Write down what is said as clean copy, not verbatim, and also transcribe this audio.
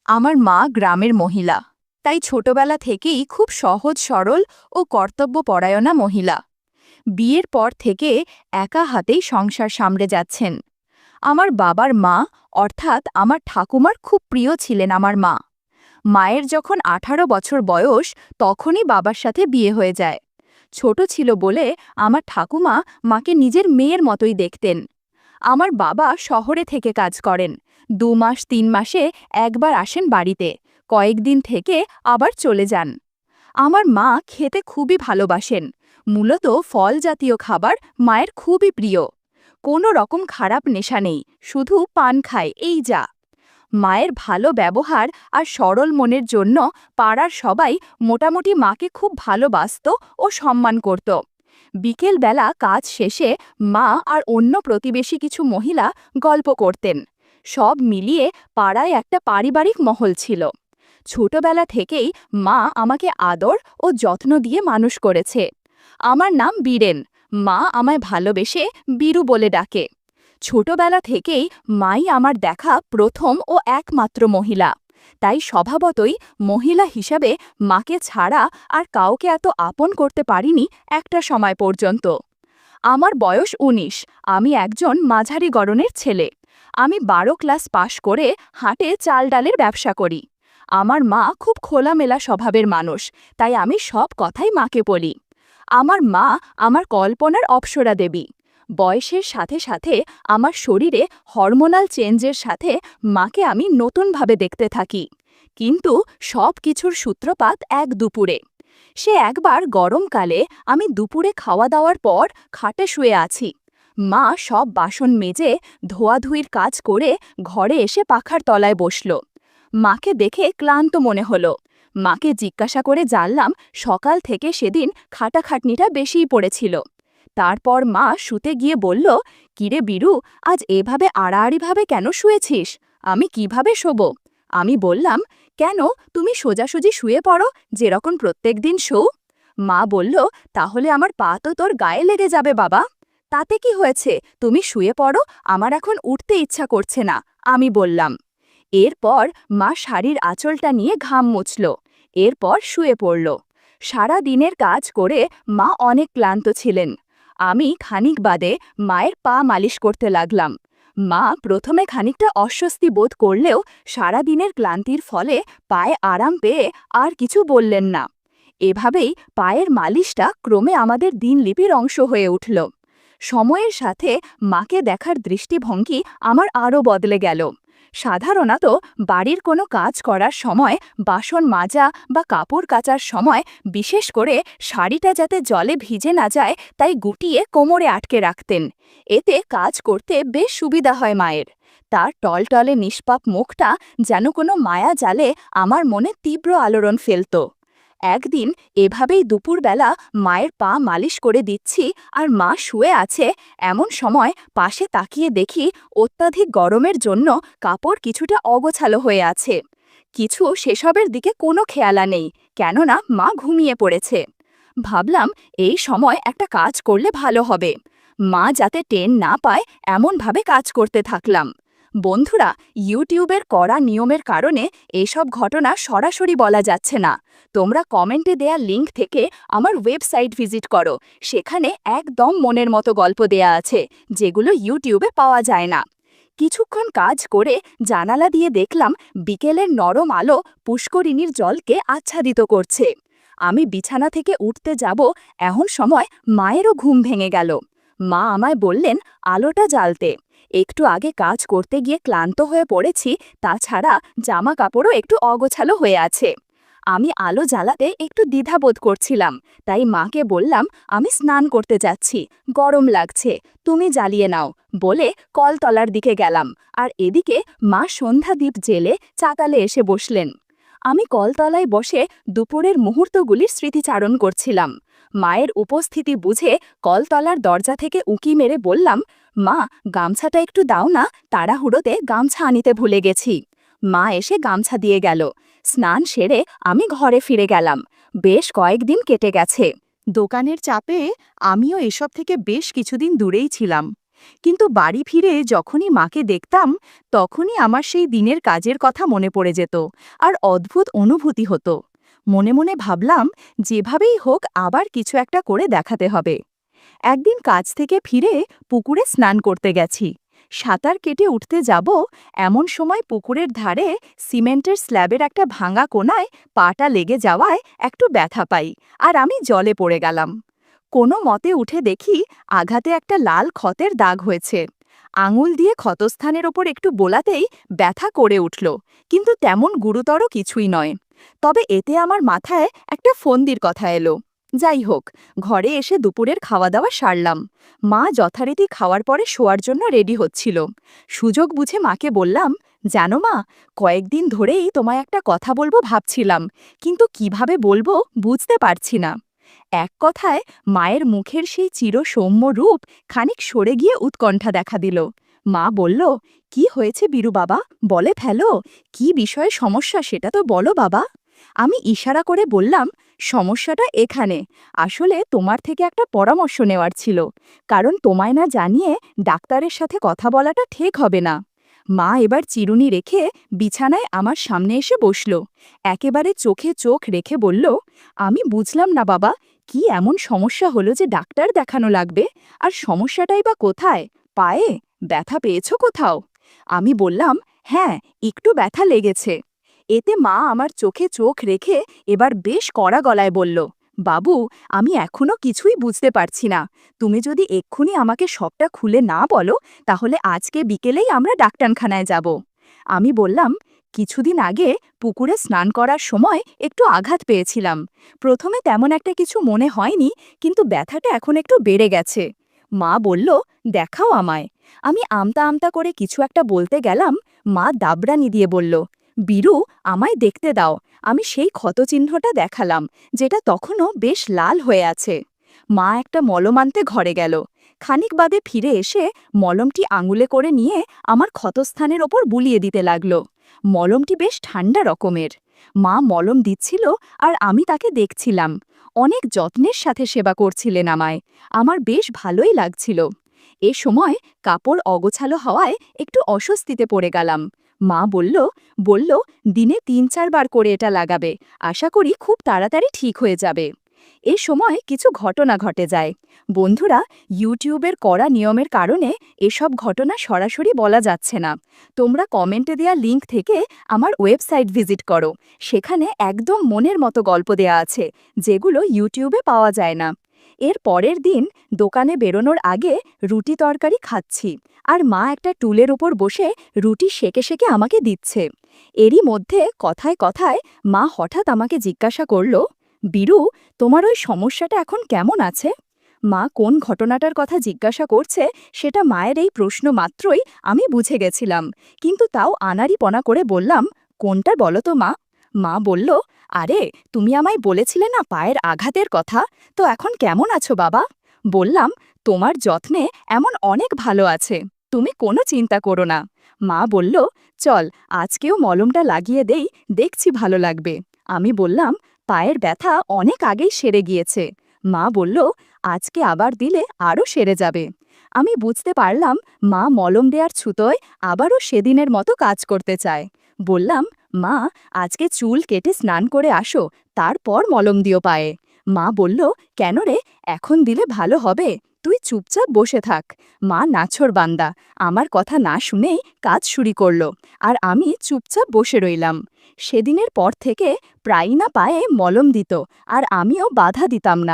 আমার মা গ্রামের মহিলা, তাই ছোটবেলা থেকেই খুব সহজ সরল ও কর্তব্যপরায়ণা মহিলা। বিয়ের পর থেকে একা হাতেই সংসার সামলে যাচ্ছেন। আমার বাবার মা অর্থাৎ আমার ঠাকুমার খুব প্রিয় ছিলেন আমার মা। মায়ের যখন 18 বছর বয়স তখনই বাবার সাথে বিয়ে হয়ে যায়। ছোট ছিল বলে আমার ঠাকুমা মাকে নিজের মেয়ের মতোই দেখতেন। আমার বাবা শহরে থেকে কাজ করেন। 2 মাস 3 মাসে একবার আসেন বাড়িতে, কয়েকদিন থেকে আবার চলে যান। আমার মা খেতে খুবই ভালোবাসেন। মূলত ফল জাতীয় খাবার মায়ের খুবই প্রিয়। কোনো রকম খারাপ নেশা নেই, শুধু পান খায় এই যা। মায়ের ভালো ব্যবহার আর সরল মনের জন্য পাড়ার সবাই মোটামুটি মাকে খুব ভালোবাসত ও সম্মান করত। বিকেলবেলা কাজ শেষে মা আর অন্য প্রতিবেশী কিছু মহিলা গল্প করতেন। সব মিলিয়ে পাড়ায় একটা পারিবারিক মহল ছিল। ছোটবেলা থেকেই মা আমাকে আদর ও যত্ন দিয়ে মানুষ করেছে। আমার নাম বীরেন, মা আমায় ভালোবেসে বীরু বলে ডাকে। ছোটবেলা থেকেই মাই আমার দেখা প্রথম ও একমাত্র মহিলা, তাই স্বভাবতই মহিলা হিসাবে মাকে ছাড়া আর কাউকে এত আপন করতে পারিনি একটা সময় পর্যন্ত। আমার বয়স 19, আমি একজন মাঝারি গড়নের ছেলে। আমি 12 ক্লাস পাশ করে হাটে চাল ডালের ব্যবসা করি। আমার মা খুব খোলামেলা স্বভাবের মানুষ, তাই আমি সব কথাই মাকে বলি। আমার মা আমার কল্পনার অপ্সরা দেবী। বয়সের সাথে সাথে আমার শরীরে হরমোনাল চেঞ্জের সাথে মাকে আমি নতুনভাবে দেখতে থাকি। কিন্তু সব কিছুর সূত্রপাত এক দুপুরে। সে একবার গরমকালে আমি দুপুরে খাওয়া দাওয়ার পর খাটে শুয়ে আছি। মা সব বাসন মেজে ধোয়াধুয়ির কাজ করে ঘরে এসে পাখার তলায় বসল। মাকে দেখে ক্লান্ত মনে হলো। মাকে জিজ্ঞাসা করে জানলাম সকাল থেকে সেদিন খাটাখাটনিটা বেশিই পড়েছিল। তারপর মা শুতে গিয়ে বলল, কিরে বীরু, আজ এভাবে আড়াআড়িভাবে কেন শুয়েছিস? আমি কিভাবে শোব? আমি বললাম, কেন, তুমি সোজাসুজি শুয়ে পড়ো, যেরকম প্রত্যেকদিন শো। মা বলল, তাহলে আমার পা তো তোর গায়ে লেগে যাবে বাবা। তাতে কি হয়েছে, তুমি শুয়ে পড়ো, আমার এখন উঠতে ইচ্ছা করছে না, আমি বললাম। এরপর মা শাড়ির আঁচলটা নিয়ে ঘাম মুছল। এরপর শুয়ে পড়ল। সারা দিনের কাজ করে মা অনেক ক্লান্ত ছিলেন। আমি খানিক বাদে মায়ের পা মালিশ করতে লাগলাম। মা প্রথমে খানিকটা অস্বস্তি বোধ করলেও সারা দিনের ক্লান্তির ফলে পায়ে আরাম পেয়ে আর কিছু বললেন না। এভাবেই পায়ের মালিশটা ক্রমে আমাদের দিনলিপির অংশ হয়ে উঠল। সময়ের সাথে মাকে দেখার দৃষ্টিভঙ্গি আমার আরও বদলে গেল। সাধারণত বাড়ির কোনো কাজ করার সময়, বাসন মাজা বা কাপড় কাচার সময় বিশেষ করে শাড়িটা যাতে জলে ভিজে না যায় তাই গুটিয়ে কোমরে আটকে রাখতেন। এতে কাজ করতে বেশ সুবিধা হয় মায়ের। তার টলটলে নিষ্পাপ মুখটা যেন কোনো মায়া জালে আমার মনে তীব্র আলোড়ন ফেলত। একদিন এভাবেই দুপুরবেলা মায়ের পা মালিশ করে দিচ্ছি আর মা শুয়ে আছে, এমন সময় পাশে তাকিয়ে দেখি অত্যাধিক গরমের জন্য কাপড় কিছুটা অগোছালো হয়ে আছে। কিছু সেসবের দিকে কোনো খেয়ালা নেই, কেননা মা ঘুমিয়ে পড়েছে। ভাবলাম এই সময় একটা কাজ করলে ভালো হবে। মা যাতে টেন না পায় এমনভাবে কাজ করতে থাকলাম। বন্ধুরা, ইউটিউবের কড়া নিয়মের কারণে এসব ঘটনা সরাসরি বলা যাচ্ছে না। তোমরা কমেন্টে দেয়া লিংক থেকে আমার ওয়েবসাইট ভিজিট করো, সেখানে একদম মনের মতো গল্প দেয়া আছে, যেগুলো ইউটিউবে পাওয়া যায় না। কিছুক্ষণ কাজ করে জানালা দিয়ে দেখলাম বিকেলের নরম আলো পুষ্করিণীর জলকে আচ্ছাদিত করছে। আমি বিছানা থেকে উঠতে যাব, এমন সময় মায়েরও ঘুম ভেঙে গেল। মা আমায় বললেন আলোটা জ্বালতে। একটু আগে কাজ করতে গিয়ে ক্লান্ত হয়ে পড়েছি, তাছাড়া জামা কাপড়ও একটু অগোছালো হয়ে আছে। আমি আলো জ্বালাতে একটু দ্বিধাবোধ করছিলাম, তাই মাকে বললাম আমি স্নান করতে যাচ্ছি, গরম লাগছে, তুমি জ্বালিয়ে নাও বলে কলতলার দিকে গেলাম। আর এদিকে মা সন্ধ্যা দ্বীপ জেলে চাতালে এসে বসলেন। আমি কলতলায় বসে দুপুরের মুহূর্তগুলির স্মৃতিচারণ করছিলাম। মায়ের উপস্থিতি বুঝে কলতলার দরজা থেকে উঁকি মেরে বললাম, মা, গামছাটা একটু দাও না, তাড়াহুড়োতে গামছা আনিতে ভুলে গেছি। মা এসে গামছা দিয়ে গেল। স্নান সেরে আমি ঘরে ফিরে গেলাম। বেশ কয়েকদিন কেটে গেছে। দোকানের চাপে আমিও এসব থেকে বেশ কিছুদিন দূরেই ছিলাম। কিন্তু বাড়ি ফিরে যখনই মাকে দেখতাম তখনই আমার সেই দিনের কাজের কথা মনে পড়ে যেত আর অদ্ভুত অনুভূতি হতো। মনে মনে ভাবলাম যেভাবেই হোক আবার কিছু একটা করে দেখাতে হবে। একদিন কাজ থেকে ফিরে পুকুরে স্নান করতে গেছি। সাঁতার কেটে উঠতে যাব এমন সময় পুকুরের ধারে সিমেন্টের স্ল্যাবের একটা ভাঙা কোণায় পাটা লেগে যাওয়ায় একটু ব্যথা পাই আর আমি জলে পড়ে গেলাম। কোনো মতে উঠে দেখি আঘাতে একটা লাল ক্ষতের দাগ হয়েছে। আঙুল দিয়ে ক্ষতস্থানের ওপর একটু বোলাতেই ব্যথা করে উঠল, কিন্তু তেমন গুরুতর কিছুই নয়। তবে এতে আমার মাথায় একটা ফন্দির কথা এলো। যাই হোক, ঘরে এসে দুপুরের খাওয়া দাওয়া সারলাম। মা যথারীতি খাওয়ার পরে শোয়ার জন্য রেডি হচ্ছিল। সুযোগ বুঝে মাকে বললাম, জানো মা, কয়েকদিন ধরেই তোমায় একটা কথা বলবো ভাবছিলাম, কিন্তু কিভাবে বলবো বুঝতে পারছি না। এক কথায় মায়ের মুখের সেই চিরসৌম্য রূপ খানিক সরে গিয়ে উৎকণ্ঠা দেখা দিল। মা বলল, কি হয়েছে বীরু বাবা, বলে ফেলো, কি বিষয়ে সমস্যা সেটা তো বলো বাবা। আমি ইশারা করে বললাম, সমস্যাটা এখানে, আসলে তোমার থেকে একটা পরামর্শ নেওয়ার ছিল, কারণ তোমায় না জানিয়ে ডাক্তারের সাথে কথা বলাটা ঠিক হবে না। মা এবার চিরুনি রেখে বিছানায় আমার সামনে এসে বসল। একেবারে চোখে চোখ রেখে বলল, আমি বুঝলাম না বাবা, কি এমন সমস্যা হলো যে ডাক্তার দেখানো লাগবে, আর সমস্যাটাই বা কোথায়? পায়ে ব্যথা পেয়েছো কোথাও? আমি বললাম, হ্যাঁ, একটু ব্যথা লেগেছে। এতে মা আমার চোখে চোখ রেখে এবার বেশ কড়া গলায় বলল, বাবু, আমি এখনো কিছুই বুঝতে পারছি না। তুমি যদি এক্ষুনি আমাকে সবটা খুলে না বলো, তাহলে আজকে বিকেলেই আমরা ডাক্তারখানায় যাব। আমি বললাম, কিছুদিন আগে পুকুরে স্নান করার সময় একটু আঘাত পেয়েছিলাম। প্রথমে তেমন একটা কিছু মনে হয়নি, কিন্তু ব্যথাটা এখন একটু বেড়ে গেছে। মা বলল, দেখাও আমায়। আমি আমতা আমতা করে কিছু একটা বলতে গেলাম, মা দাবড়ানি দিয়ে বলল, বীরু, আমায় দেখতে দাও। আমি সেই ক্ষতচিহ্নটা দেখালাম, যেটা তখনও বেশ লাল হয়ে আছে। মা একটা মলম আনতে ঘরে গেল। খানিক বাদে ফিরে এসে মলমটি আঙুলে করে নিয়ে আমার ক্ষতস্থানের ওপর বুলিয়ে দিতে লাগল। মলমটি বেশ ঠান্ডা রকমের। মা মলম দিচ্ছিল আর আমি তাকে দেখছিলাম। অনেক যত্নের সাথে সেবা করছিলেন আমায়। আমার বেশ ভালোই লাগছিল। এ সময় কাপড় অগোছালো হওয়ায় একটু অস্বস্তিতে পড়ে গেলাম। মা বলল, দিনে ৩-৪ বার করে এটা লাগাবে, আশা করি খুব তাড়াতাড়ি ঠিক হয়ে যাবে। এ সময় কিছু ঘটনা ঘটে যায়। বন্ধুরা, ইউটিউবের কড়া নিয়মের কারণে এসব ঘটনা সরাসরি বলা যাচ্ছে না। তোমরা কমেন্টে দেয়া লিংক থেকে আমার ওয়েবসাইট ভিজিট করো, সেখানে একদম মনের মতো গল্প দেয়া আছে, যেগুলো ইউটিউবে পাওয়া যায় না। এর পরের দিন দোকানে বেরোনোর আগে রুটি তরকারি খাচ্ছি, আর মা একটা টুলের ওপর বসে রুটি সেকে সেকে আমাকে দিচ্ছে। এরই মধ্যে কথায় কথায় মা হঠাৎ আমাকে জিজ্ঞাসা করল, বীরু, তোমার ওই সমস্যাটা এখন কেমন আছে? মা কোন ঘটনাটার কথা জিজ্ঞাসা করছে সেটা মায়ের এই প্রশ্ন মাত্রই আমি বুঝে গেছিলাম, কিন্তু তাও আনাড়িপনা করে বললাম, কোনটা বলো তো মা। মা বলল, আরে, তুমি আমায় বলেছিলে না পায়ের আঘাতের কথা, তো এখন কেমন আছো বাবা? বললাম, তোমার যত্নে এমন অনেক ভালো আছে, তুমি কোনো চিন্তা করো না। মা বলল, চল আজকেও মলমটা লাগিয়ে দেই, দেখছি ভালো লাগবে। আমি বললাম, পায়ের ব্যথা অনেক আগেই সেরে গিয়েছে। মা বলল, আজকে আবার দিলে আরও সেরে যাবে। আমি বুঝতে পারলাম মা মলম দেওয়ার ছুতোয় আবারও সেদিনের মতো কাজ করতে চায়। বললাম, মা, আজকে চুল কেটে স্নান করে আসো, তারপর মলম দিও পায়ে। মা বলল, কেন রে, এখন দিলে ভালো হবে, তুই চুপচাপ বসে থাক। মা নাছোড়বান্দা, আমার কথা না শুনেই কাজ শুরু করল, আর আমি চুপচাপ বসে রইলাম। সেদিনের পর থেকে প্রায়ই না পায়ে মলম দিত, আর আমিও বাধা দিতাম না।